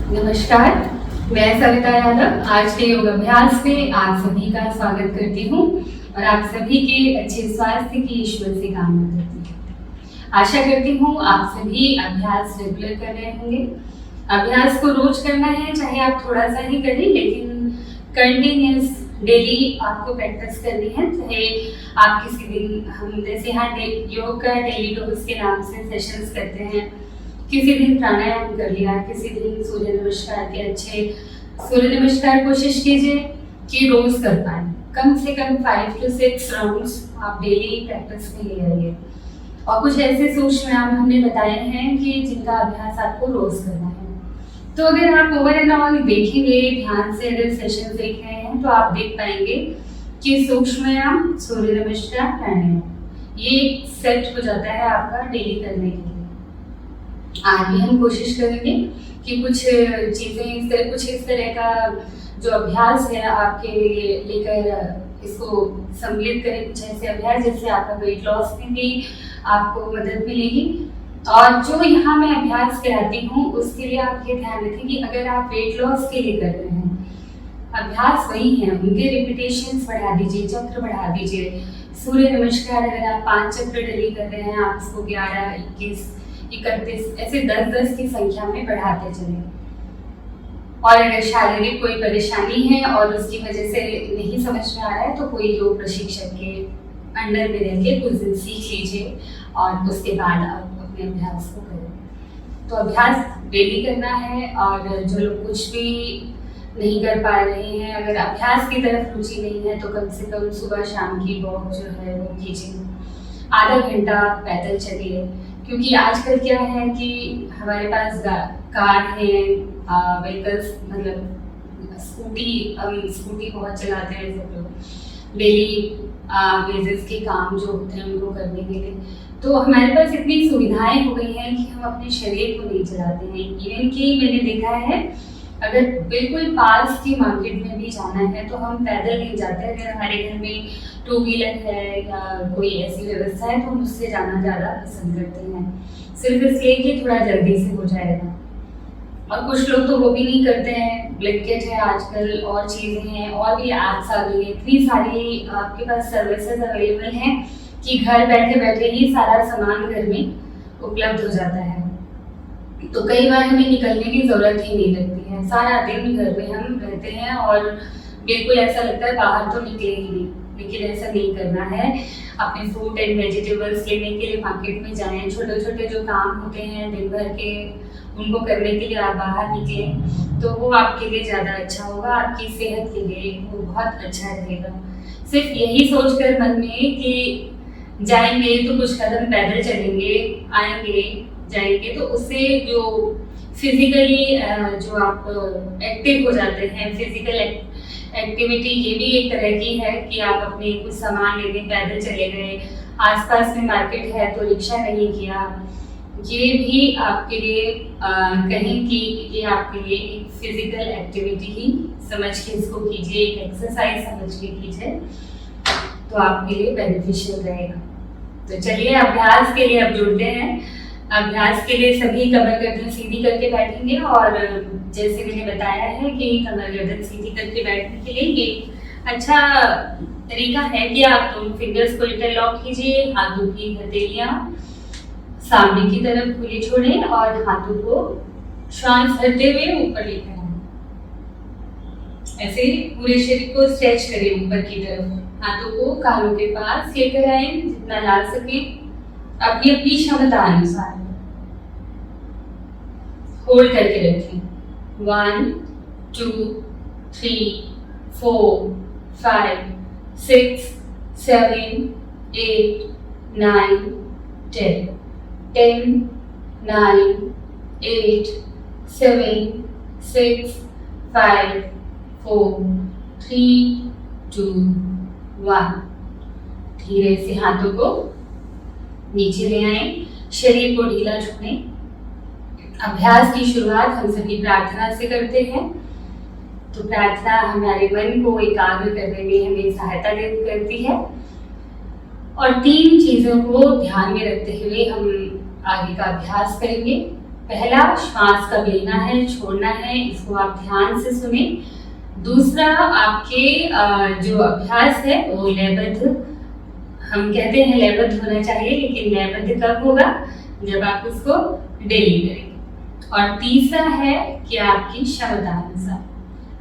नमस्कार, मैं सविता यादव आज के योग अभ्यास में आप सभी का स्वागत करती हूँ और आप सभी के अच्छे स्वास्थ्य की ईश्वर से कामना करती हूँ। आशा करती हूँ आप सभी अभ्यास रेगुलर कर रहे होंगे। अभ्यास को रोज करना है, चाहे आप थोड़ा सा ही करें, लेकिन कंटिन्यूस डेली आपको प्रैक्टिस करनी है। चाहे आप किसी दिन, हम जैसे यहाँ योग का डेली डोज के नाम से सेशंस करते हैं, किसी दिन प्राणायाम कर लिया, किसी दिन सूर्य नमस्कार के अच्छे सूर्य नमस्कार कोशिश कीजिए कि रोज कर पाए। कम से कम 5 to 6 राउंड्स आप डेली प्रैक्टिस में ले आइए। और कुछ ऐसे सूक्ष्म व्यायाम हमने बताए हैं कि जिनका अभ्यास आपको रोज करना है। तो अगर आप ओवर एंड ऑल देखेंगे, ध्यान से अगर सेशन देख रहे हैं, तो आप देख पाएंगे कि सूक्ष्म व्यायाम, सूर्य नमस्कार, प्राणायाम, ये सेट हो जाता है आपका डेली करने के लिए। आज भी हम कोशिश करेंगे कि कुछ चीज़ें कुछ इस तरह का जो अभ्यास है आपके लिए लेकर इसको सम्मिलित करें, कुछ ऐसे अभ्यास जिससे आपका वेट लॉस में भी आपको मदद मिलेगी। और जो यहाँ मैं अभ्यास कराती हूँ उसके लिए आप ये ध्यान रखें कि अगर आप वेट लॉस के लिए कर रहे हैं, अभ्यास वही है, उनके रिपीटेशंस बढ़ा दीजिए, चक्र बढ़ा दीजिए। सूर्य नमस्कार अगर आप 5 चक्र डेली कर रहे हैं, आप इसको 11, 21, 31 ऐसे 10-10 की संख्या में बढ़ाते चलें। और अगर शारीरिक कोई परेशानी है और उसकी वजह से नहीं समझ में आ रहा है, तो कोई योग प्रशिक्षक के अंडर में रह के कुछ दिन सीख लीजिए और उसके बाद आप अपने अभ्यास को करें। तो अभ्यास डेली करना है। और जो लोग कुछ भी नहीं कर पा रहे हैं, अगर अभ्यास की तरफ रुचि नहीं है, तो कम से कम सुबह शाम की वॉक जो है वो कीजिए। आधा घंटा पैदल चलिए, क्योंकि आजकल क्या है कि हमारे पास कार है, व्हीकल्स, मतलब स्कूटी बहुत चलाते हैं सब लोग डेली बेसिस के काम जो होते हैं उनको करने के लिए। तो हमारे पास इतनी सुविधाएं हो गई हैं कि हम अपने शरीर को नहीं चलाते हैं। इवन कि मैंने देखा है, अगर बिल्कुल पास की मार्केट में भी जाना है तो हम पैदल नहीं जाते। अगर हमारे घर में 2 व्हीलर है या कोई ऐसी व्यवस्था है तो हम उससे जाना ज़्यादा पसंद करते हैं, सिर्फ इसलिए कि थोड़ा जल्दी से हो जाएगा। और कुछ लोग तो वो भी नहीं करते हैं। ब्लैंकेट है आजकल, और चीज़ें हैं, और भी ऐप्स आ गई है, इतनी सारी आपके पास सर्विसेज अवेलेबल हैं कि घर बैठे बैठे ही सारा सामान घर में उपलब्ध हो जाता है। तो कई बार हमें निकलने की ज़रूरत ही नहीं लगती है, सारा दिन घर में हम रहते हैं और बिल्कुल ऐसा लगता है बाहर तो निकले ही नहीं। लेकिन ऐसा नहीं करना है। अपने फ्रूट एंड वेजिटेबल्स लेने के लिए मार्केट में जाएं, छोटे छोटे जो काम होते हैं दिन भर के, उनको करने के लिए आप बाहर निकलें, तो वो आपके लिए ज़्यादा अच्छा होगा, आपकी सेहत के लिए वो बहुत अच्छा रहेगा। सिर्फ यही सोचकर मन में कि जाएंगे तो कुछ कदम पैदल चलेंगे, आएंगे जाएंगे, तो उससे जो फिजिकली जो आप एक्टिव हो जाते हैं, फिजिकल एक्टिविटी ये भी एक तरह की है कि आप अपने कुछ सामान लेने पैदल चले गए, आसपास में मार्केट है तो रिक्शा नहीं किया, ये भी आपके लिए कहें कि ये आपके लिए एक फिजिकल एक्टिविटी ही समझ के इसको कीजिए, एक एक्सरसाइज समझ के कीजिए, तो आपके लिए बेनिफिशियल रहेगा। तो चलिए अभ्यास के लिए अब जुड़ते हैं। अभ्यास के लिए सभी कमर गर्दन सीधी करके बैठेंगे, और जैसे मैंने बताया है कि कमर गर्दन सीधी करके बैठने के लिए ये अच्छा तरीका है कि आप दोनों फिंगर्स को इंटरलॉक कीजिए, हाथों की हथेलियां सामने की तरफ खुली छोड़ें और हाथों को श्वास भरते हुए ऊपर लेकर आएं। ऐसे पूरे शरीर को स्ट्रेच करें ऊपर की तरफ, हाथों को कानों के पास लेकर आए जितना ला सके अपनी अपनी क्षमता अनुसार। होल्ड करके रखें। 1 2 3 4 5 6 7 8 9 10 10 9 8 7 6 5 4 3 2 1। धीरे से हाथों को नीचे ले आए, शरीर को ढीला छोड़ें। अभ्यास की शुरुआत हम सभी प्रार्थना से करते हैं। तो प्रार्थना हमारे मन को एकाग्र करने में हमें सहायता करती है। और 3 चीजों को ध्यान में रखते हुए हम आगे का अभ्यास करेंगे। पहला, श्वास कब लेना है छोड़ना है, इसको आप ध्यान से सुने। दूसरा, आपके जो अभ्यास है वो लयबद्ध, हम कहते हैं लयबद्ध होना चाहिए, लेकिन लयबद्ध कब होगा, जब आप उसको डेली करेंगे। और तीसरा है कि आपकी क्षमता अनुसार,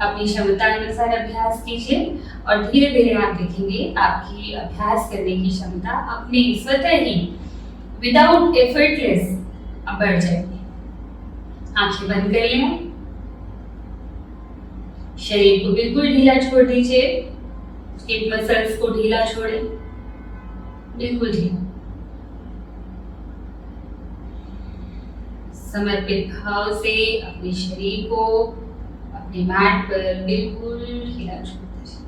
अपनी क्षमता अनुसार अभ्यास कीजिए और धीरे धीरे आप देखेंगे आपकी अभ्यास करने की क्षमता अपने स्वतः ही विदाउट एफर्टलेस बढ़ जाएगी। आंखें बंद कर लें, शरीर को बिल्कुल ढीला छोड़ दीजिए, हिप मसल्स को ढीला छोड़ें, बिल्कुल ढीला। समर्पित भाव से अपने शरीर को अपने मैट पर बिल्कुल ढीला छोड़ दीजिए,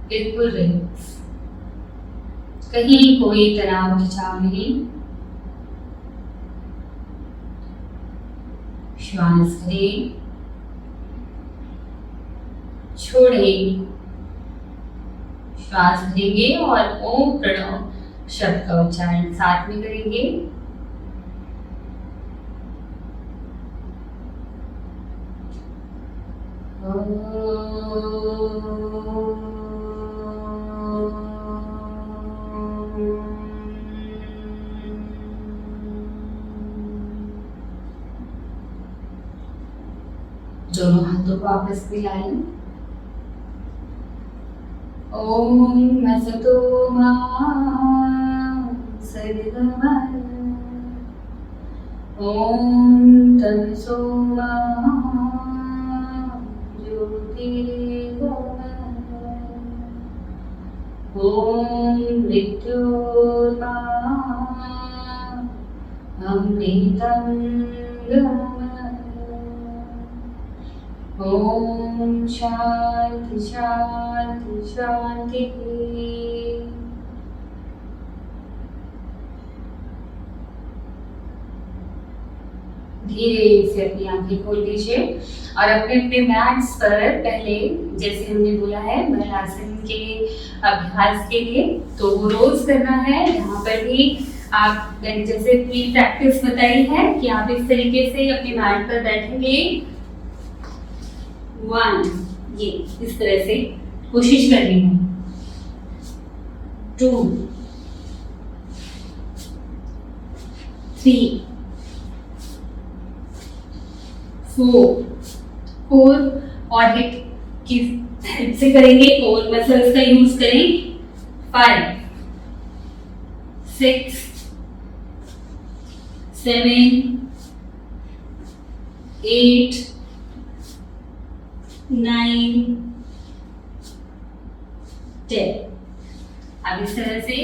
बिल्कुल रिलैक्स, कहीं कोई तनाव खिंचाव नहीं। श्वास करें, छोड़ें, श्वास भरेंगे और ओम प्रणव शब्द का उच्चारण साथ में करेंगे। दोनों हाथों को आपस में लाएं। ओम असतो मा सद्गमय, ओम तमसो मा ज्योतिर्गमय, ओम मृत्योर्मा अमृतं गमय, ओम शांति शांति शांति। धीरे से अपनी आंखें खोल दीजिए और अपने अपने मैट्स पर पहले, जैसे हमने बोला है मलासन के अभ्यास के लिए, तो वो रोज करना है। यहाँ पर भी आप, मैंने जैसे प्री प्रैक्टिस बताई है कि आप इस तरीके से अपने मैट पर बैठेंगे। 1, ये इस तरह से कोशिश करनी है। 2, 3, 4 और हिप की हेल्प से करेंगे, कोर मसल्स का यूज करें। 5, 6, 7, 8, 9, 10। अब इस तरह से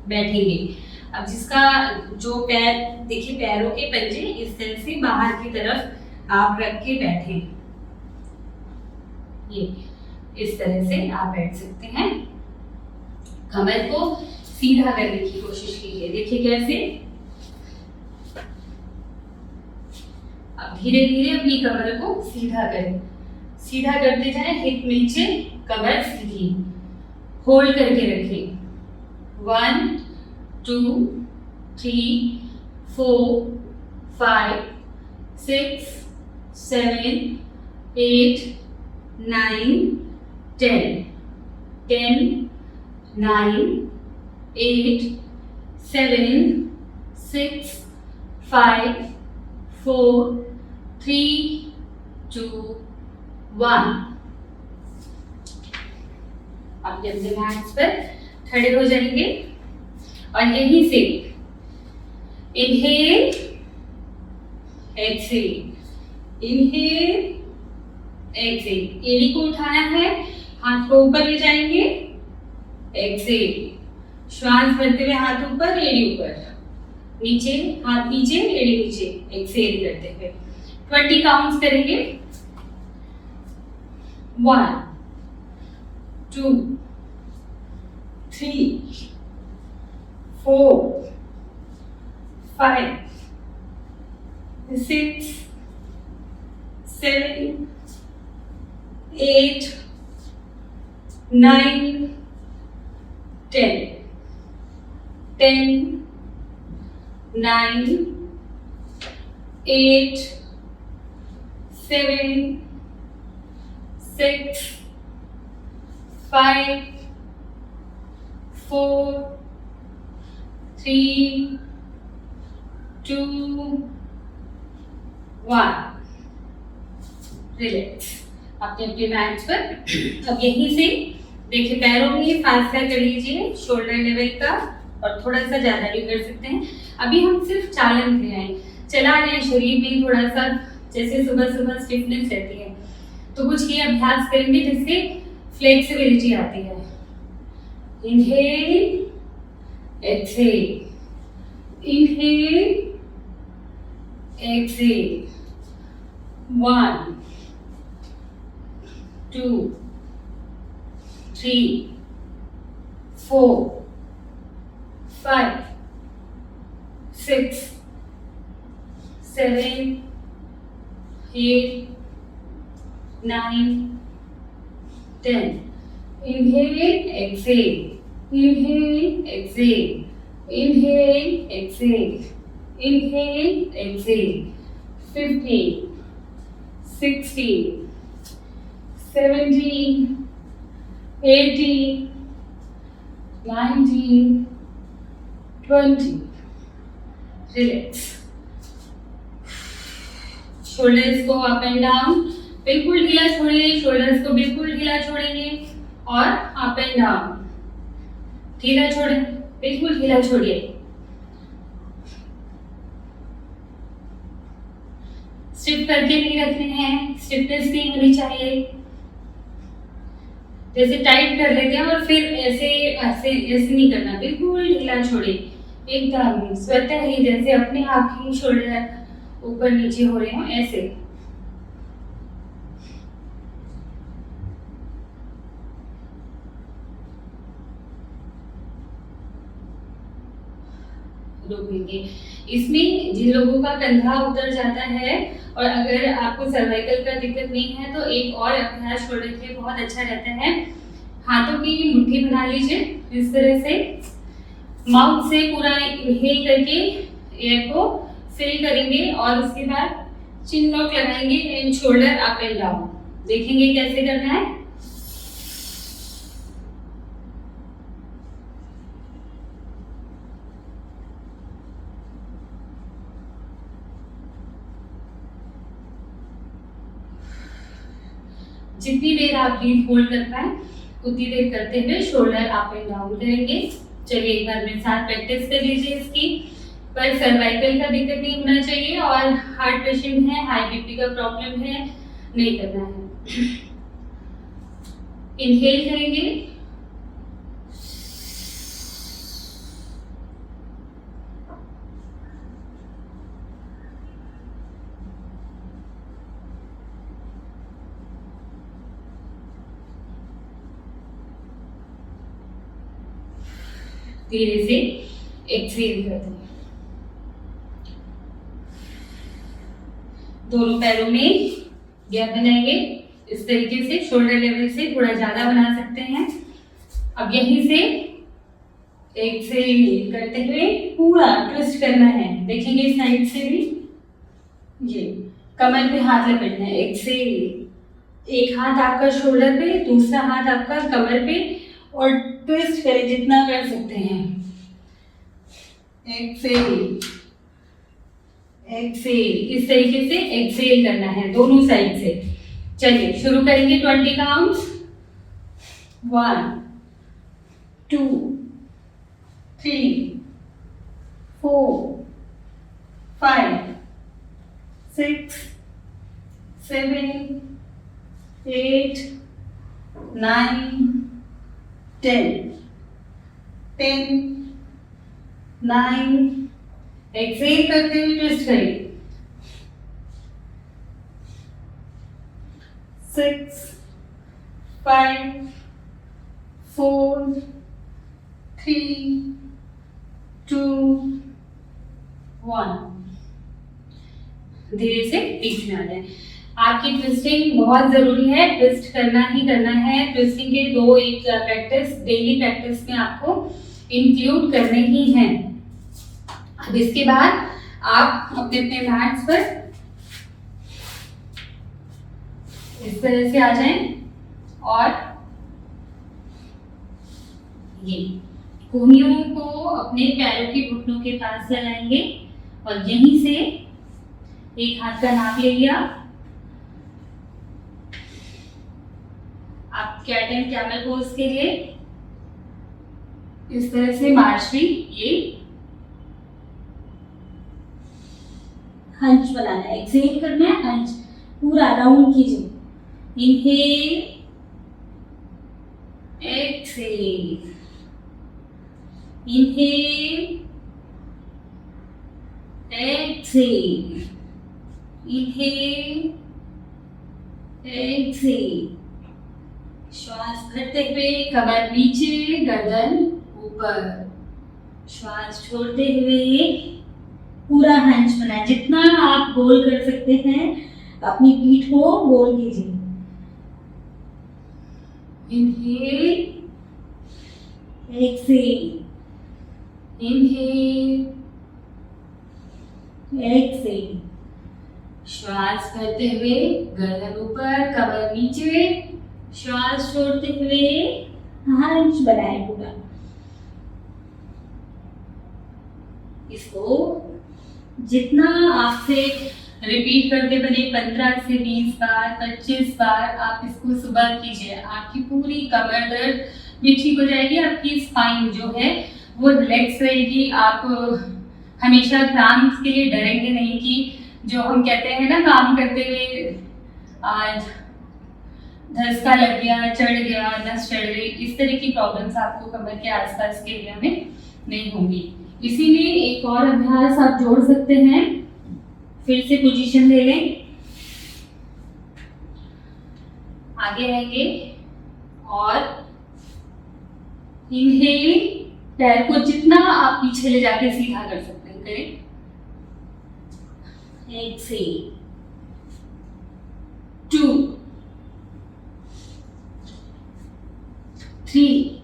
बैठेंगे। अब जिसका जो पैर देखिए, पैरों के पंजे इस तरह से बाहर की तरफ आप रख के बैठे, ये इस तरह से आप बैठ सकते हैं। कमर को सीधा करने की कोशिश कीजिए। देखिए कैसे, अब धीरे धीरे अपनी कमर को सीधा करें, सीधा करते जाएं, हिप नीचे, कमर सीधी, होल्ड करके रखें। 1, 2, 3, 4, 5, 6, 7, 8, 9, 10, 10, 9, 8, 7, 6, 5, 4, 3, 2, 1। अब जब से मैट्स पर खड़े हो जाएंगे और यहीं से इनहेल एक्सहेल, इनहेल एक्सहेल, एड़ी को उठाना है, हाथ को ऊपर ले जाएंगे, एक्सहेल, श्वास भरते हुए हाथ ऊपर, एड़ी ऊपर, नीचे, हाथ नीचे, एड़ी नीचे, एक्सहेल करते हुए 20 काउंट्स करेंगे। 1, 2, 3, 4, 5, 6, 7, 8, 9, 10, 10, 9, 8 7 6 5 4 3 2 1 रिलैक्स अपने अपने मैट पर। अब यहीं से देखिए पैरों में फासला कर लीजिए शोल्डर लेवल का, और थोड़ा सा ज़्यादा भी कर सकते हैं। अभी हम सिर्फ चालन क्रियाएं चला रहे हैं, शरीर में थोड़ा सा जैसे सुबह सुबह स्टिफनेस रहती है, तो कुछ ये अभ्यास करेंगे जिससे फ्लेक्सिबिलिटी आती है। Inhale exhale, inhale exhale, 1 2 3 4 5 6 7 8 9 10 inhale exhale, inhale exhale, inhale exhale, inhale exhale, 15 16 17 18 19 20 relax. Shoulders को अप एंड डाउन बिल्कुल ढीला छोड़िए, शोल्डर्स को बिल्कुल ढीला छोड़ेंगे और अप एंड डाउन ढीला छोड़ें, बिल्कुल ढीला छोड़िए। स्टिफ करके नहीं रखने हैं, स्टिफनेस नहीं होनी चाहिए। जैसे टाइट कर लेते हैं और फिर ऐसे ऐसे ऐसे नहीं करना, बिल्कुल ढीला छोड़े, एकदम स्वतः ही जैसे अपने आप ही शोल्डर ऊपर नीचे हो रहे हो ऐसे। रोकेंगे। इसमें जिन लोगों का कंधा उतर जाता है और अगर आपको सर्वाइकल का दिक्कत नहीं है तो एक और अभ्यास शोल्डर के लिए बहुत अच्छा रहता है। हाथों की मुट्ठी बना लीजिए इस तरह से, माउथ से पूरा इनहेल करके एयर को फिल करेंगे और उसके बाद चिन लॉक लगाएंगे and shoulder up and down. देखेंगे कैसे करना है। जितनी देर आप ब्रीथ होल्ड कर पाए उतनी देर करते हुए शोल्डर अप एंड डाउन करेंगे। चलिए एक बार मेरे साथ प्रैक्टिस कर लीजिए इसकी। पर सर्वाइकल का दिक्कत नहीं होना चाहिए और हार्ट पेशेंट है, हाई बीपी का प्रॉब्लम है, नहीं करना है। इनहेल करेंगे, धीरे से एक्सहेल करते हैं। दोनों पैरों में गैप बनाएंगे इस तरीके से, शोल्डर लेवल से थोड़ा ज्यादा बना सकते हैं। अब यहीं से एक्सहेल करते हुए पूरा ट्विस्ट करना है। देखेंगे इस साइड से भी, ये कमर पे हाथ लपेटना है। एक्सहेल, एक हाथ आपका शोल्डर पे, दूसरा हाथ आपका कमर पे, और ट्विस्ट करें जितना कर सकते हैं। एक्सहेल एक्सहेल, इस तरीके से एक्सहेल करना है दोनों साइड से। चलिए शुरू करेंगे 20 काउंट्स। 1 2 3 4 5 6 7 8 9 10 10 9 एक्सहेल करते हुए ट्विस्ट करें। 6 5 4 3 2 1। धीरे से बीच में आ जाए। आपकी ट्विस्टिंग बहुत जरूरी है, ट्विस्ट करना ही करना है। ट्विस्टिंग के दो एक प्रैक्टिस डेली प्रैक्टिस में आपको इंक्लूड करने ही हैं। अब इसके बाद आप अपने अपने मैट्स पर इस तरह से आ जाएं और ये कोहनियों को अपने पैरों के घुटनों के पास लगाएंगे और यहीं से एक हाथ का नाप ले लिया। आप कैट एंड कैमल पोज के लिए इस तरह से मार्शरी ये हंच बनाना है, एक्सहेल करना है, हंच पूरा राउंड कीजिए। Inhale, exhale, inhale, exhale, inhale, exhale. श्वास भरते हुए कमर नीचे, गर्दन ऊपर। श्वास छोड़ते हुए पूरा हंच बनाए, जितना आप गोल कर सकते हैं अपनी पीठ को गोल कीजिए। Inhale, exhale, inhale, exhale. श्वास भरते हुए गर्दन ऊपर, कमर नीचे। श्वास छोड़ते हुए हंच बनाए पूरा। इसको जितना आपसे रिपीट करते बने 15 से 20 बार, 25 बार आप इसको सुबह कीजिए। आपकी पूरी कमर दर्द भी ठीक हो जाएगी, आपकी स्पाइन जो है वो रिलैक्स रहेगी। आप हमेशा क्राम्स के लिए डरेंगे नहीं कि जो हम कहते हैं ना काम करते हुए आज धसका लग गया, चढ़ गया, नस चढ़ गई, इस तरह की प्रॉब्लम्स आपको कमर के आसपास के एरिया में नहीं होंगी। इसीलिए एक और अभ्यास आप जोड़ सकते हैं। फिर से पोजीशन ले लें, आगे आएंगे और इनहेल, पैर को जितना आप पीछे ले जाके सीधा कर सकते हैं करें। एक्सहेल, 2 3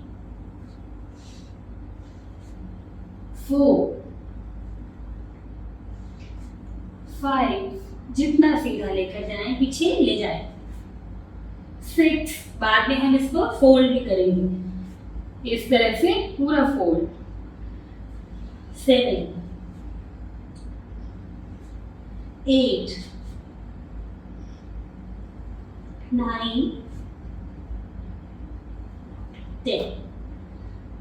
4 5, जितना सीधा लेकर जाएं पीछे ले जाएं। 6, बाद में हम इसको फोल्ड भी करेंगे, इस तरह से पूरा फोल्ड। 7 8 9 10।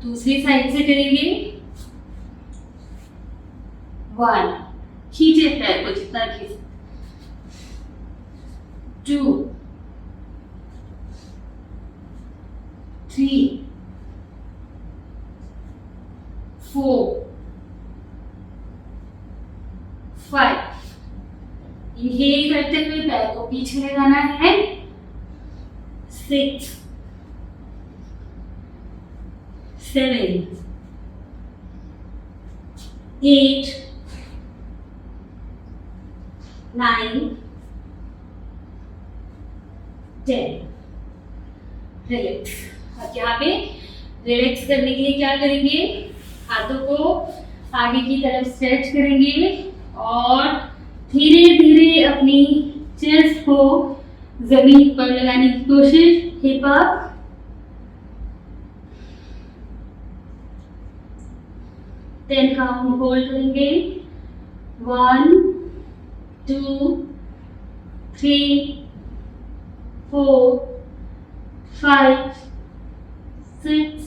दूसरी साइड से करेंगे। 1, खींचे पैर को जितना खींच। 2 3 4 5। इनहेल करते हुए पैर को पीछे ले जाना है। 6 7 8 9 10। रिलैक्स। अब यहाँ पे रिलैक्स करने के लिए क्या करेंगे, हाथों को आगे की तरफ स्ट्रेच करेंगे और धीरे धीरे अपनी चेस्ट को जमीन पर लगाने की कोशिश। Hip up, ten count hold करेंगे। 1 2 3 4 5 6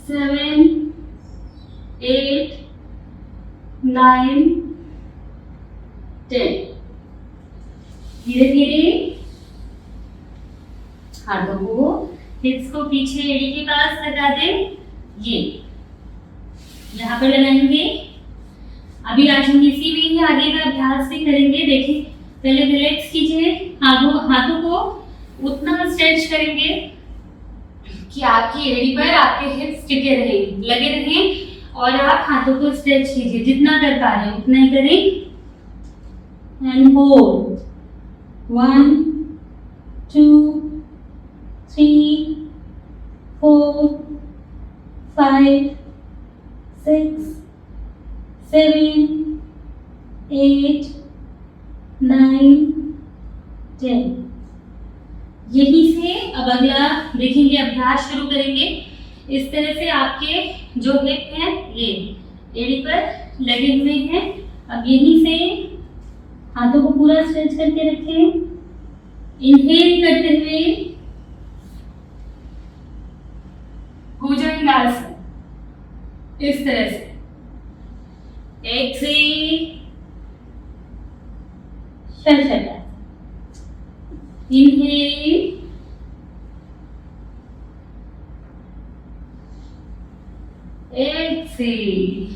7 8 9 10। धीरे धीरे हाथों को हिप्स को पीछे एड़ी के पास लगा दें। ये यहाँ पर लगाएंगे। अभी आज हम इसी में ही आगे का अभ्यास भी करेंगे। देखिए, पहले रिलैक्स कीजिए, हाथों को उतना स्ट्रेच करेंगे कि आपकी एड़ी पर आपके हिप्स टिके रहे, लगे रहें और आप हाथों को स्ट्रेच कीजिए। जितना कर पा रहे हैं उतना ही करें। And hold. 1 2 3 4 5 6 7 8 9 10। यहीं से अब अगला देखेंगे, अभ्यास शुरू करेंगे। इस तरह से आपके जो हिप हैं ये एड़ी पर लगे हुए हैं। अब यहीं से हाथों को पूरा स्ट्रेच करके रखें। इनहेल करते हुए भुजंगासन, इस तरह से। Exhale, shashakasana. Inhale, exhale,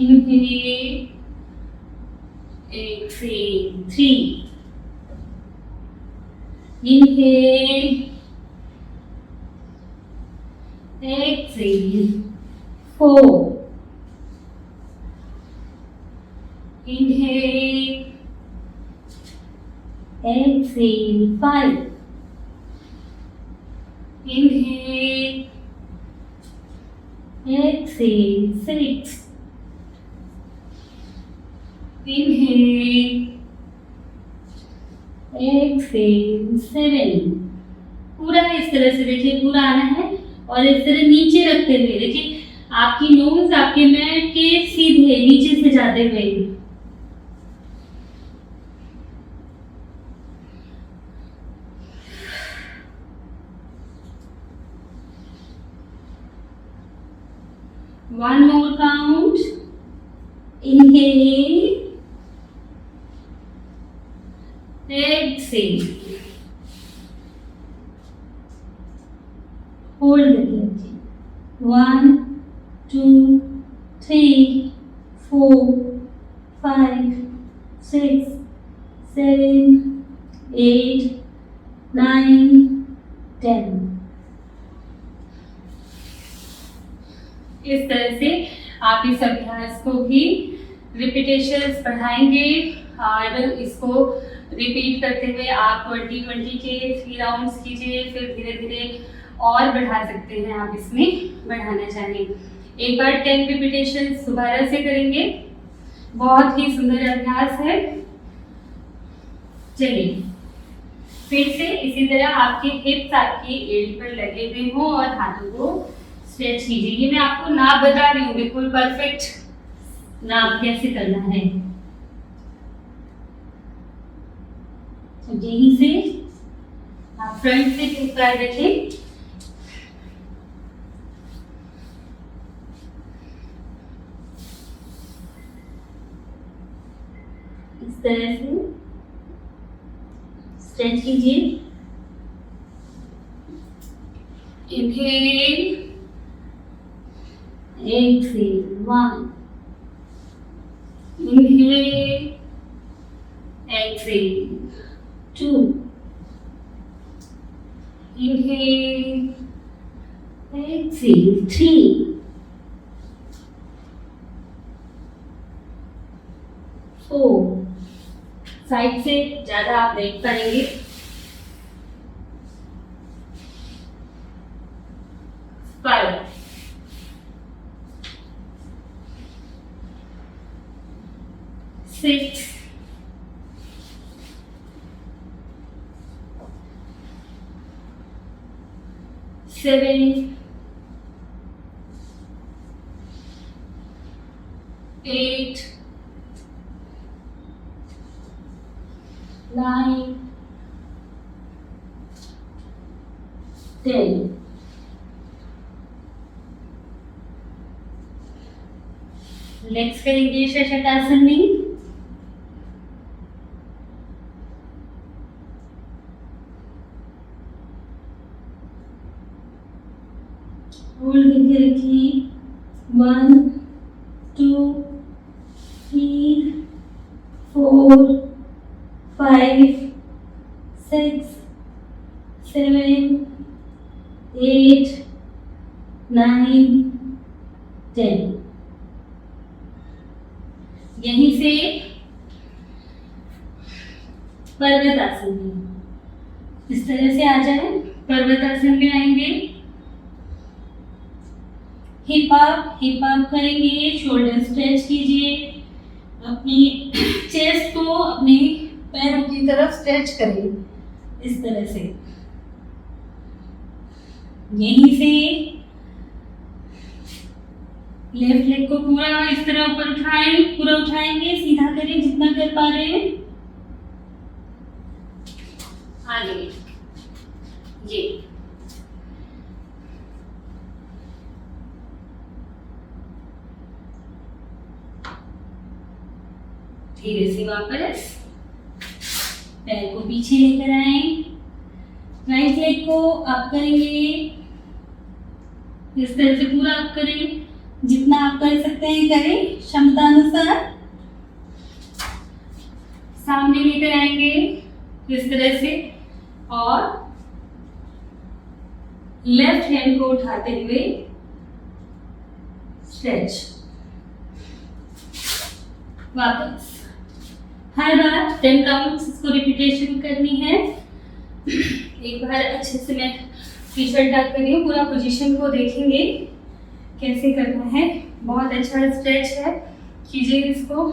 inhale, exhale. 3, inhale, exhale, 4, inhale, exhale, 5, inhale, exhale, 6, inhale, exhale, 7। पूरा इस तरह से देखिए, पूरा आना है और इस तरह नीचे रखते हुए देखिए, आपकी नोज आपके मैट के सीधे नीचे से जाते हुए। One more count. Inhale, exhale, hold the energy. 1, 2, 3, 4, 5, 6, 7, 8, 9, 10। इस तरह से आप इस अभ्यास को भी रिपीटेशंस बढ़ाएंगे और इसको रिपीट करते हुए आप 20-20 के 3 राउंड्स कीजिए। फिर धीरे धीरे और बढ़ा सकते हैं, आप इसमें बढ़ाना चाहें। एक बार 10 रिपीटेशंस दोबारा से करेंगे। बहुत ही सुंदर अभ्यास है। चलिए फिर से इसी तरह आपके हिप्स आपकी एड़ी पर लगे हुए हों और हाथों को स्ट्रेच कीजिए। ये मैं आपको नाप बता रही हूँ, बिल्कुल परफेक्ट नाप कैसे करना है। यहीं से आप फ्रंट से एक बार देखें। इस तरह से स्ट्रेच कीजिए। Inhale, exhale, 1, inhale, exhale, 2, inhale, exhale, 3, 4, side से ज्यादा आप देख पाएंगे। 5, 6, 7, 8, 9, 10। नेक्स्ट करेंगे शशकासन में। होल्ड करके रखिए। 1, 2, 3, 4, 5, 6, 7, 8, 9, 10। यहीं से पर्वतासन में इस तरह से आ जाए। पर्वतासन में आएंगे, हिप अप करेंगे, शोल्डर स्ट्रेच कीजिए, अपनी चेस्ट को अपने पैरों की तरफ स्ट्रेच करें इस तरह से। यहीं से लेफ्ट लेग को पूरा इस तरह ऊपर उठाएं, पूरा उठाएंगे, सीधा करें जितना कर पा रहे हैं। आगे ये धीरे से वापस पैर को पीछे लेकर आए, राइट लेग को अप करेंगे, इस तरह से पूरा अप करें, जितना आप कर सकते हैं करें क्षमता अनुसार। सामने लेकर आएंगे इस तरह से और लेफ्ट हैंड को उठाते हुए स्ट्रेच। वापस हर बार 10 काउंट्स इसको रिपीटेशन करनी है। एक बार अच्छे से मैं टी शर्ट डाल कर रही हूँ, पूरा पोजीशन को देखेंगे कैसे करना है। बहुत अच्छा स्ट्रेच है, कीजिए इसको।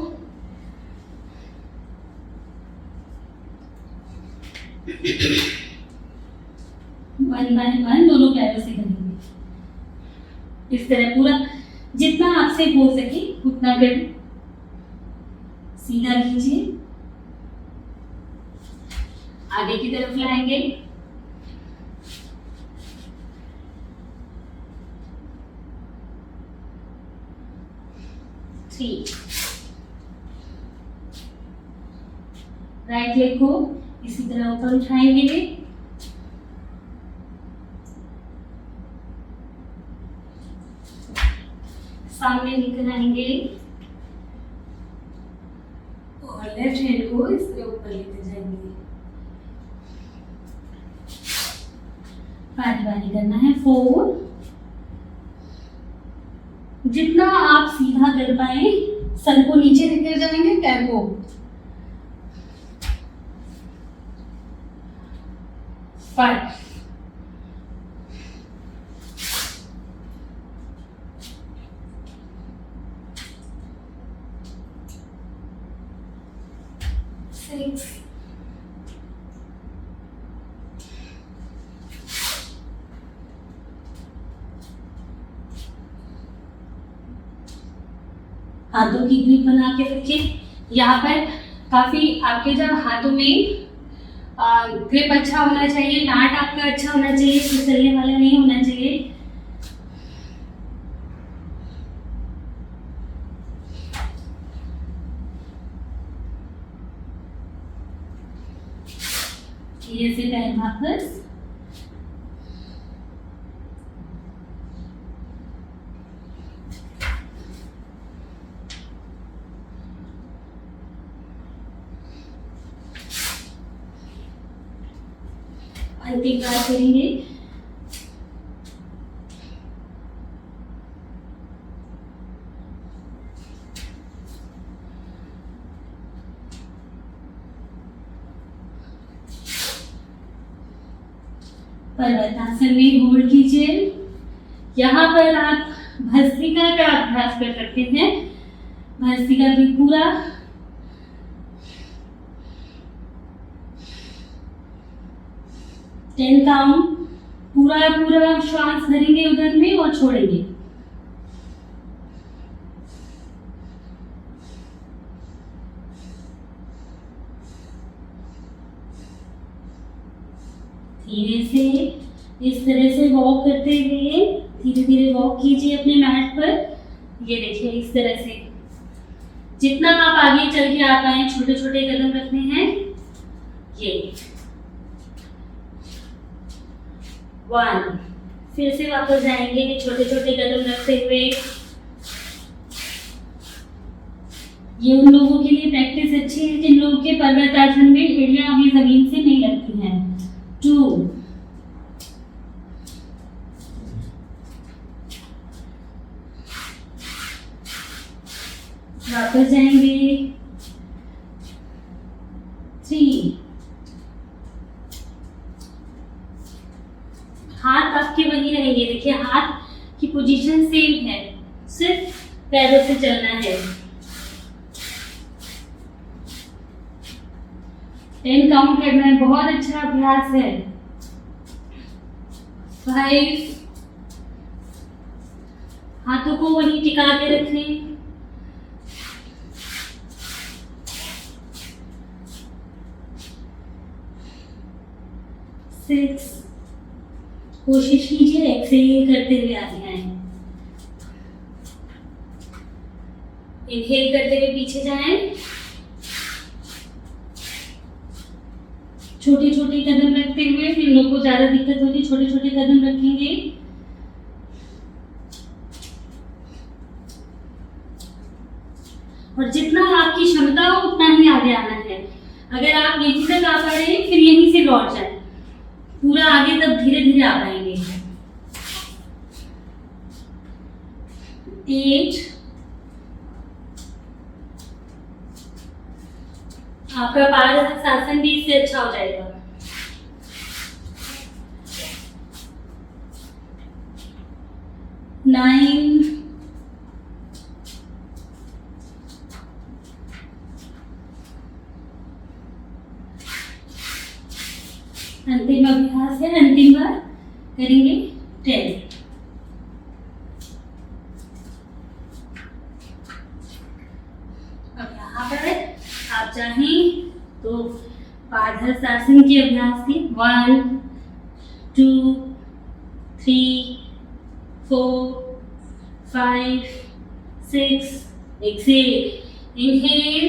वन बाय वन दोनों पैरों से करेंगे इस तरह, पूरा जितना आपसे हो सके उतना करें। सीधा कीजिए, आगे की तरफ लाएंगे, राइट लेग को इसी तरह ऊपर उठाएंगे, सामने लेकर आएंगे और लेफ्ट हैंड को इस तरह ऊपर लेकर जाएंगे। बारी बारी करना है। 4, जितना आप सीधा कर पाए सर को नीचे लेकर जाएंगे, टेम्पो। 5, 6, 7 हाथों की ग्रिप बना के रखिए। यहाँ पर काफी आपके जब हाथों में ग्रिप अच्छा होना चाहिए, नाट आपका अच्छा होना चाहिए, फिसलने वाला नहीं होना चाहिए। धीरे से पैर वापस, अंतिम बार करेंगे। पर्वतासन में होल्ड कीजिए। यहाँ पर आप भस्त्रिका का अभ्यास कर सकते हैं। भस्त्रिका भी पूरा टेन काउंट, पूरा पूरा श्वास भरेंगे उधर में और छोड़ेंगे। धीरे से इस तरह से वॉक करते हुए धीरे धीरे वॉक कीजिए अपने मैट पर। ये देखिए इस तरह से जितना आप आगे चल के आ पाए, छोटे छोटे कदम रखने हैं। ये 1, फिर से वापस जाएंगे छोटे छोटे कदम रखते हुए। ये उन लोगों के लिए प्रैक्टिस अच्छी है जिन लोगों के पर्वतासन में एड़ियां अभी जमीन से नहीं लगती हैं। 2, वापस जाएंगे। 3, हाथ आपके वही रहेंगे। देखिए हाथ की पोजीशन सेम है, सिर्फ पैरों से चलना है। 10 काउंट करना है, बहुत अच्छा अभ्यास है। 5, हाथों को वहीं टिका के रखें। 6, कोशिश कीजिए एक्सहेल करते हुए आगे आए। इनहेल करते हुए पीछे जाएं। छोटे छोटे कदम रखते हुए, फिर लोग को ज्यादा दिक्कत होती है, छोटे छोटे कदम रखेंगे। और जितना आपकी क्षमता हो उतना ही आगे आना है। अगर आप यहीं तक आ पा रहे हैं, फिर यहीं से लौट जाए, पूरा आगे तब धीरे धीरे आ पाएंगे। 8, आपका पादहस्तासन भी इससे अच्छा हो जाएगा। 9, अंतिम अभ्यास है, अंतिम बार करेंगे 10। अब यहाँ पर आप चाहें तो पादहस्तासन के अभ्यास के 1, 2, 3, 4, 5, 6, एक्सेल, इनहेल,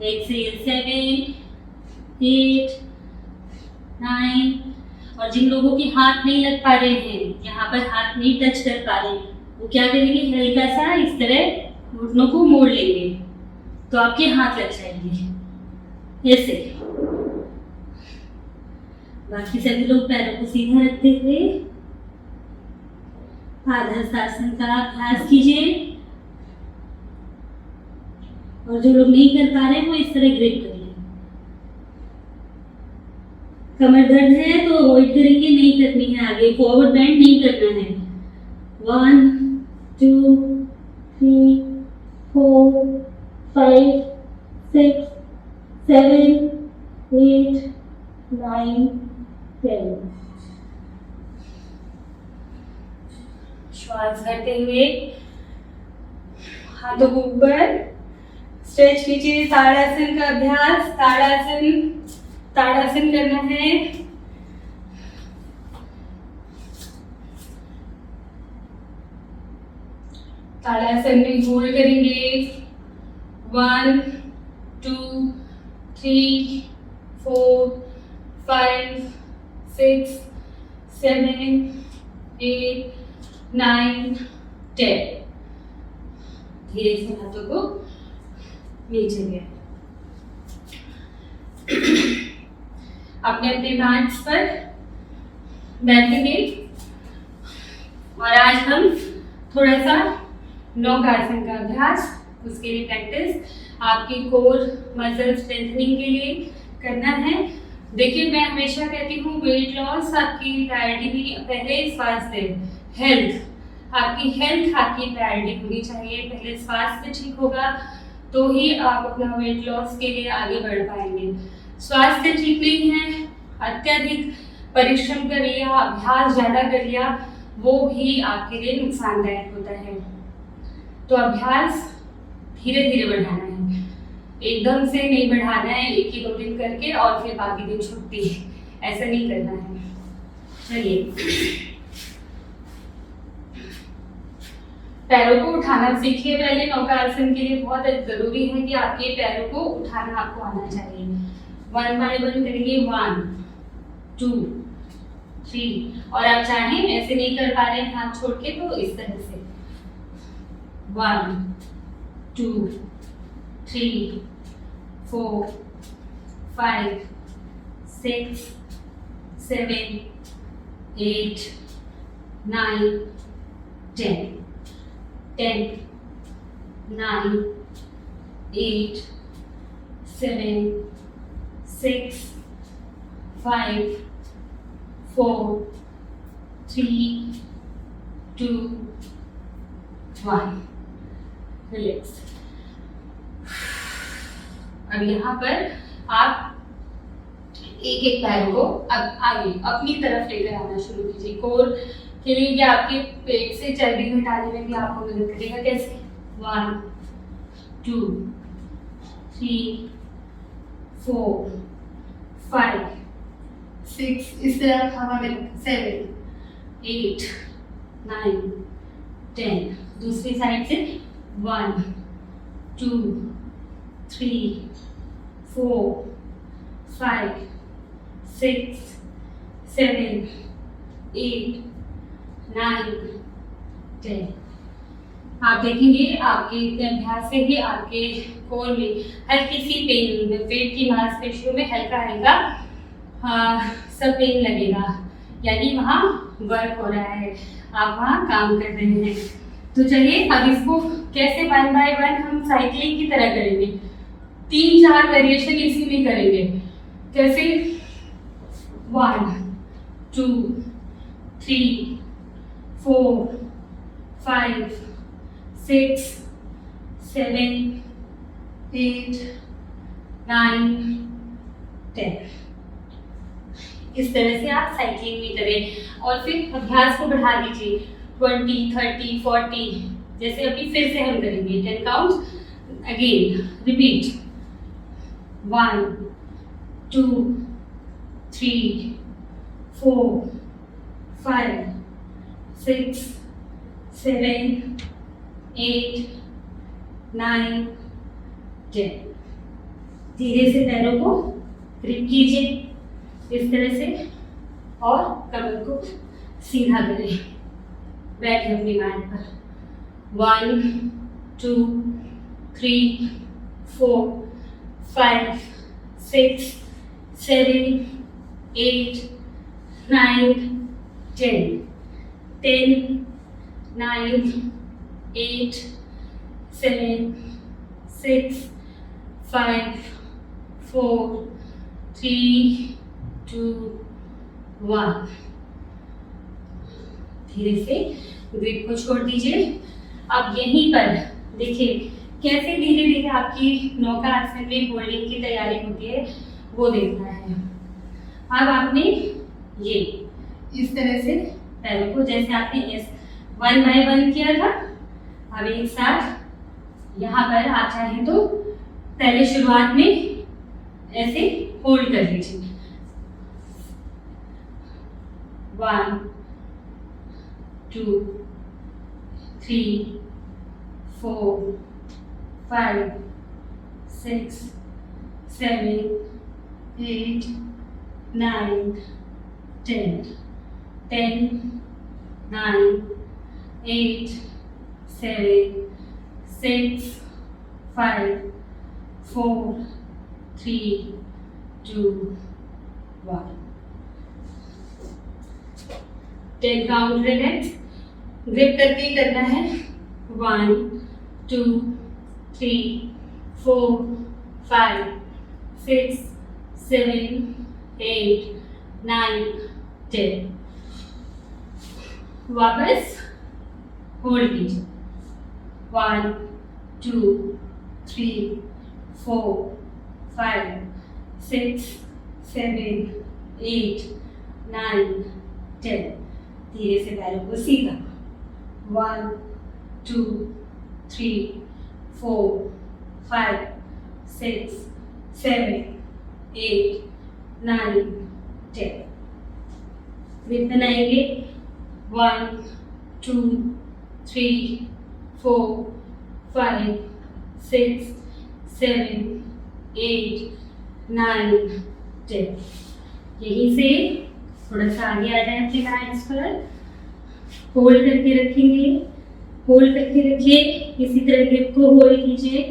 एक्सेल 7, 8, 9। और जिन लोगों के हाथ नहीं लग पा रहे हैं, यहाँ पर हाथ नहीं टच कर पा रहे, वो क्या करेंगे, हल्का सा इस तरह घुटनों को मोड़ लेंगे तो आपके हाथ लग जाएंगे ऐसे। बाकी सभी लोग पैरों को सीधा रखते हुए पादहस्तासन का अभ्यास कीजिए। और जो लोग नहीं कर पा रहे हैं वो इस तरह ग्रिप करिए। कमर दर्द है तो अवॉइड करेंगे, नहीं करनी है आगे, फॉरवर्ड बेंड नहीं करना है। 1, 2, 3, 4, 5, 6, 7, 8, 9, 10। श्वास भरते हुए हाथों को ऊपर स्ट्रेच कीजिए। ताड़ासन का अभ्यास, ताड़ासन करना है। ताड़ासन में होल्ड करेंगे। 1, 2, 3, 4, 5, 6, 7, 8, 9, 10। धीरे से हाथों को नीचे ले अपने अपने मैट्स पर बैठेंगे। और आज हम थोड़ा सा नौकासन का अभ्यास, उसके लिए प्रैक्टिस आपकी कोर मसल स्ट्रेंथनिंग के लिए करना है। देखिए, मैं हमेशा कहती हूँ वेट लॉस आपकी प्रायोरिटी भी पहले स्वास्थ्य, हेल्थ, आपकी हेल्थ आपकी प्रायोरिटी होनी चाहिए। पहले स्वास्थ्य ठीक होगा तो ही आप अपना वेट लॉस के लिए आगे बढ़ पाएंगे। स्वास्थ्य ठीक नहीं है, अत्यधिक परिश्रम कर लिया, अभ्यास ज़्यादा कर लिया, वो भी आपके लिए नुकसानदायक होता है। तो अभ्यास धीरे धीरे बढ़ाना है, एकदम से नहीं बढ़ाना है, 1 ही 2 दिन करके और फिर बाकी दिन छुट्टी, ऐसा नहीं करना है। चलिए, पैरों को उठाना सीखिए। पहले नौकासन के लिए बहुत जरूरी है कि आपके पैरों को उठाना आपको आना चाहिए। 1 by 1 करेंगे। 1, 2, 3। और आप चाहें ऐसे नहीं कर पा रहे हैं हाथ छोड़ के तो इस तरह से 1, 2, 3, 4, 5, 6, 7, 8, 9, 10, 10, 9, 8, 7, 6, 5, 4, 3, 2, 1। रिलैक्स। अब यहाँ पर आप एक एक पैरों को अब आगे अपनी तरफ लेकर आना शुरू कीजिए। कोर के लिए ये आपके पेट से चर्बी घटाने में भी आपको मदद करेगा। कैसे? 1 2 3 4 5 6, इस तरह हवा में 7 8 9 10। दूसरी साइड से 1 2 3 4 5 6 7 8 9 10। आप देखेंगे आपके अभ्यास से ही आपके कोर में हल्की सी पेन, पेट की मांसपेशियों में हल्का हल्का सब पेन लगेगा, यानी वहाँ वर्क हो रहा है, आप वहाँ काम कर रहे हैं। तो चलिए अब इसको कैसे 1 बाय 1 हम साइकिलिंग की तरह करेंगे। 3-4 वेरिएशन इसी में करेंगे। कैसे? 1 2 3 4 5 6 7 8 9 10। इस तरह से आप साइकिलिंग भी करें और फिर अभ्यास को बढ़ा दीजिए 20 30 40। जैसे अभी फिर से हम करेंगे 10 काउंट अगेन, रिपीट 1 2 3 4 5 6 7 8 9 10। धीरे से पैरों को ग्रिप कीजिए इस तरह से और कमर को सीधा करें। बैठे अपनी मैट पर। 1 2 3 4 5 6 7 8 9 10 10 9 8 7 6 5 4 3 2 1। धीरे से ग्रिप को छोड़ दीजिए। अब यहीं पर देखिए कैसे धीरे धीरे आपकी नौका आसन में होल्डिंग की तैयारी होती है, वो देखना है। अब आपने ये इस तरह से पैरों को, जैसे आपने इस 1 बाय 1 किया था, अब एक साथ यहाँ पर आप चाहें तो पहले शुरुआत में ऐसे होल्ड कर लीजिए। 1 2 3 4 5 6 7 8 9 10 10 9 8 7 6 5 4 3 2 1। 10 काउंट रिलैक्स, ग्रिप करके ही करना है। 1 2 3 4 5 6 7 8 9 10। वापस होल्ड कीजिए। 1 2 3 4 5 6 7 8 9 10। धीरे से पैरों को सीधा। 1 2 3 4 5 6 7 8 9 10। ग्रिप बनाएंगे। 1 2 3 4 5 6 7 8 9 10। यहीं से थोड़ा सा आगे आ जाए अपने हैंड्स पर, होल्ड करके रखेंगे। होल्ड करके रखिए, इसी तरह ग्रिप को होल्ड कीजिए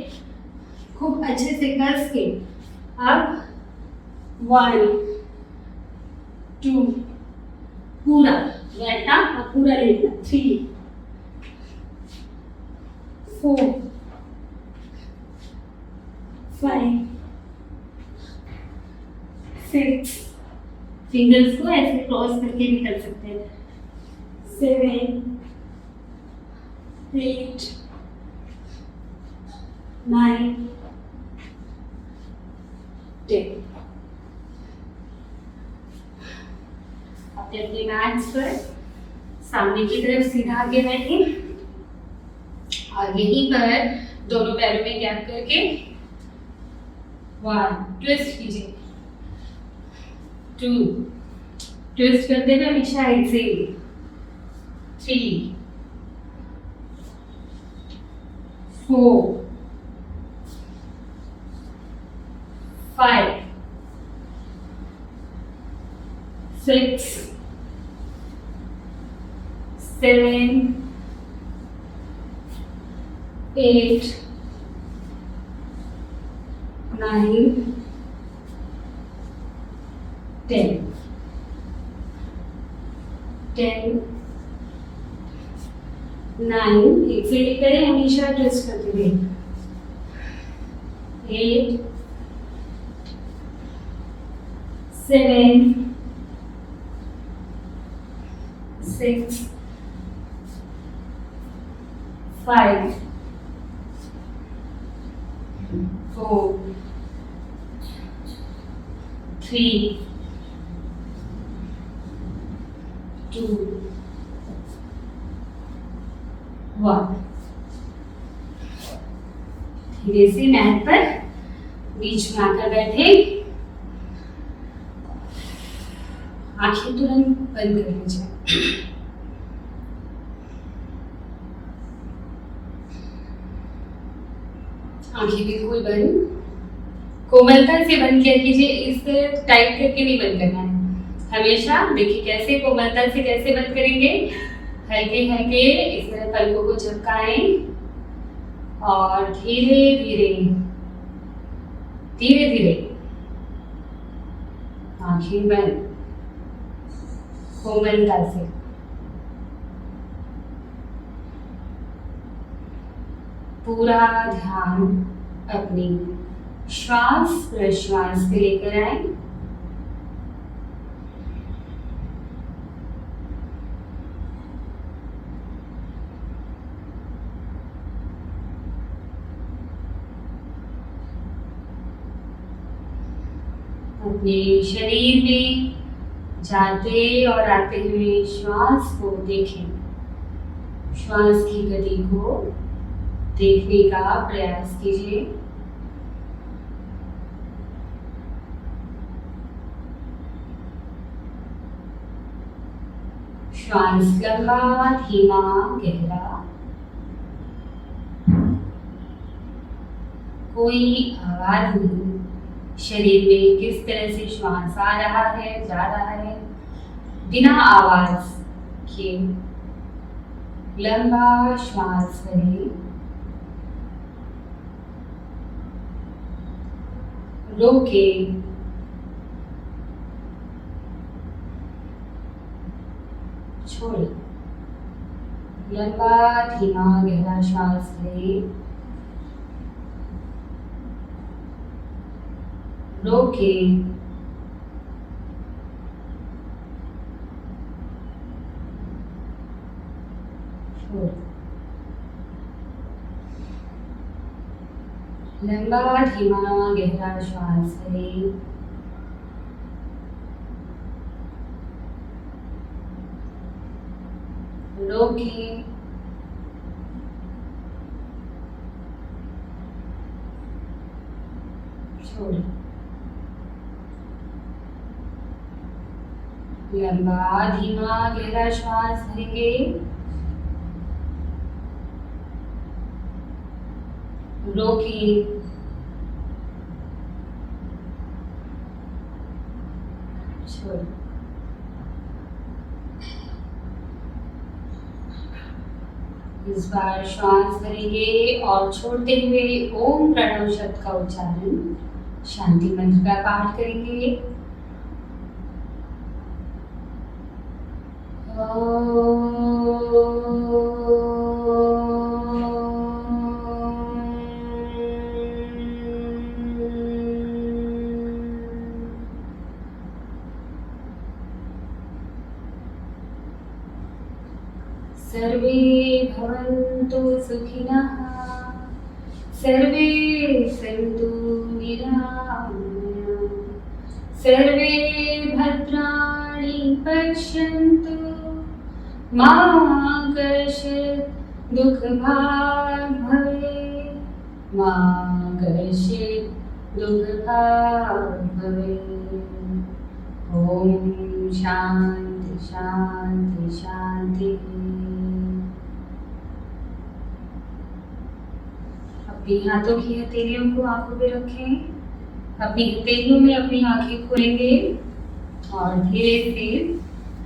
खूब अच्छे से कस के। अब 1 2 पूरा बैठना और पूरा लेना। 3 4 5 6, फिंगर्स को ऐसे क्रॉस करके भी कर सकते हैं। 7 8 9 10। अपने अपने मैट्स पर सामने की तरफ सीधा आगे बैठे और यहीं पर दोनों पैरों में गैप करके 1 ट्विस्ट कीजिए, 2 ट्विस्ट करते हुए हमेशा एक्सेल, 3 4 5 6 7 8 9 10 9 एक्सेल करें, हमेशा ट्विस्ट करते हुए 8 7 6 5 4 3 2 1। धीरे से मैट पर बीच में आकर बैठे, आंखें तुरंत बंद कर लीजिए। आंखें बिल्कुल बंद, कोमलता से बंद किया कीजिए, इस टाइट करके नहीं बंद करना है। हमेशा देखिए कैसे कोमलता से कैसे बंद करेंगे, हल्के हल्के इस तरह पलकों को झपकाएं और धीरे धीरे धीरे धीरे आंखें बंद, कोमलता से। पूरा ध्यान अपनी श्वास प्रश्वास पे लेकर आए। अपने शरीर में जाते और आते हुए श्वास को देखें, श्वास की गति को देखने का प्रयास कीजिए। श्वास लंबा, धीमा, गहरा, कोई आवाज नहीं, शरीर में किस तरह से श्वास आ रहा है, जा रहा है, बिना आवाज के लंबा श्वास करें, रोके, छोड़े, लंबा धीमा गहरा श्वास लें, रोके, छोड़े, लंबा धीमा गहरा श्वास लें, रोके, छोड़े, लंबा धीमा गहरा श्वास भरेंगे, रोके, छोड़े। इस बार श्वास भरेंगे और छोड़ते हुए ओम प्रणव शब्द का उच्चारण, शांति मंत्र का पाठ करेंगे। सर्वे भवन्तु सुखिनः, सर्वे सन्तु निरामयाः, सर्वे भद्राणि पश्यन्तु मा कश्चित् दुःखभाग् भवेत् मा कश्चित् दुःखभाग् भवेत्। ॐ शान्ति शान्ति शान्ति। अपनी हाथों की हथेलियों को आंखों पे रखें। अपनी हथेलियों में अपनी आंखें खोलेंगे और धीरे से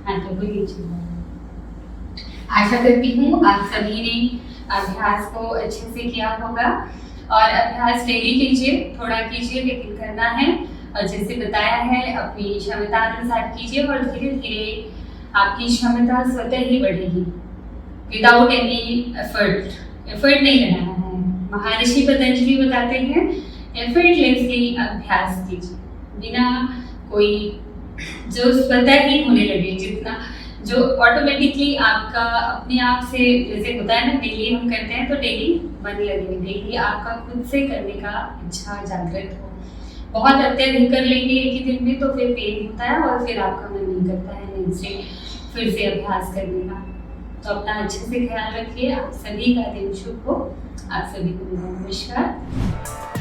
हाथों को नीचे लाएंगे। आशा करती हूँ आप सभी ने अभ्यास को अच्छे से किया होगा और अभ्यास डेली कीजिए, थोड़ा कीजिए लेकिन करना है और जैसे बताया है अपनी क्षमता अनुसार कीजिए और धीरे धीरे आपकी क्षमता स्वतः ही बढ़ेगी विदाउट एनी एफर्ट नहीं लगाना है। महर्षि पतंजलि बताते हैं एफर्टलेसली अभ्यास कीजिए, बिना कोई जो स्वतः ही होने लगे, जितना जो ऑटोमेटिकली आपका अपने आप से जैसे होता है ना, डेली हम करते हैं तो डेली मन लगे, डेली आपका खुद से करने का इच्छा जागृत हो। बहुत अत्यधिक कर लेंगे एक ही दिन में तो फिर पेन होता है और फिर आपका मन नहीं करता है नेक्स्ट फिर से अभ्यास करने का। तो अपना अच्छे से ख्याल रखिए। आप सभी का दिन शुभ हो। आप सभी को नमस्कार।